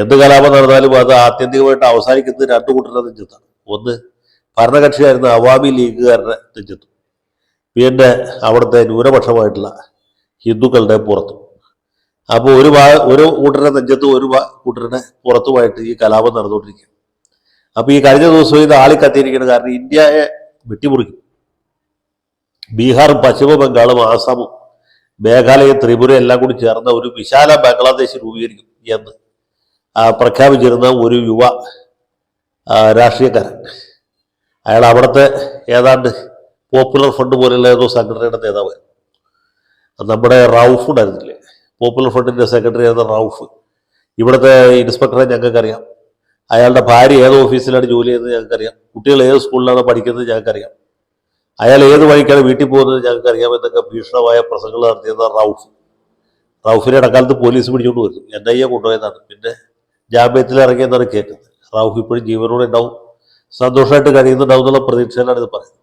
എന്ത് കലാപം നടന്നാലും അത് ആത്യന്തികമായിട്ട് അവസാനിക്കുന്നത് രണ്ടു കൂട്ടരുടെ നെഞ്ചത്താണ്. ഒന്ന് ഭരണകക്ഷിയായിരുന്ന അവാമി ലീഗുകാരുടെ നെഞ്ചത്തും, പിന്നെ അവിടുത്തെ ന്യൂനപക്ഷമായിട്ടുള്ള ഹിന്ദുക്കളുടെ പുറത്തും. അപ്പോൾ ഒരു കൂട്ടരുടെ നെഞ്ചത്തും ഒരു കൂട്ടരുടെ പുറത്തുമായിട്ട് ഈ കലാപം നടന്നുകൊണ്ടിരിക്കുക. അപ്പോൾ ഈ കഴിഞ്ഞ ദിവസവും ഇത് ആളിക്കത്തിയിരിക്കുന്നത് കാരണം ഇന്ത്യയെ വെട്ടിമുറിക്കും. ബീഹാറും പശ്ചിമ ബംഗാളും ആസാമും മേഘാലയയും ത്രിപുരയും എല്ലാം കൂടി ചേർന്ന ഒരു വിശാല ബംഗ്ലാദേശ് രൂപീകരിക്കും എന്ന് പ്രഖ്യാപിച്ചിരുന്ന ഒരു യുവ രാഷ്ട്രീയക്കാരൻ. അയാൾ അവിടുത്തെ ഏതാണ്ട് പോപ്പുലർ ഫ്രണ്ട് പോലെയുള്ള ഏതോ സംഘടനയുടെ നേതാവായിരുന്നു. നമ്മുടെ റൌഫ് ഉണ്ടായിരുന്നില്ലേ, പോപ്പുലർ ഫ്രണ്ടിൻ്റെ സെക്രട്ടറി ആയിരുന്ന റൌഫ്. ഇവിടുത്തെ ഇൻസ്പെക്ടറെ ഞങ്ങൾക്കറിയാം. അയാളുടെ ഭാര്യ ഏത് ഓഫീസിലാണ് ജോലി ചെയ്യുന്നത് ഞങ്ങൾക്കറിയാം. കുട്ടികൾ ഏത് സ്കൂളിലാണ് പഠിക്കുന്നത് ഞങ്ങൾക്കറിയാം. അയാൾ ഏത് വഴിക്കാണ് വീട്ടിൽ പോകുന്നത് ഞങ്ങൾക്കറിയാം എന്നൊക്കെ ഭീഷണമായ പ്രസംഗങ്ങൾ നടത്തിയിരുന്ന റൌഫിനെ ഇടക്കാലത്ത് പോലീസ് പിടിച്ചുകൊണ്ട് വരുന്നു. NIA കൊണ്ടുപോയതാണ്. പിന്നെ ജാമ്യത്തിൽ ഇറങ്ങിയെന്നാണ് കേൾക്കുന്നത്. റൌഫ് ഇപ്പോഴും ജീവനോടെ ഉണ്ടാവും, സന്തോഷമായിട്ട് കഴിയുന്നുണ്ടാവും എന്നുള്ള പ്രതീക്ഷയിലാണ് ഇത് പറയുന്നത്.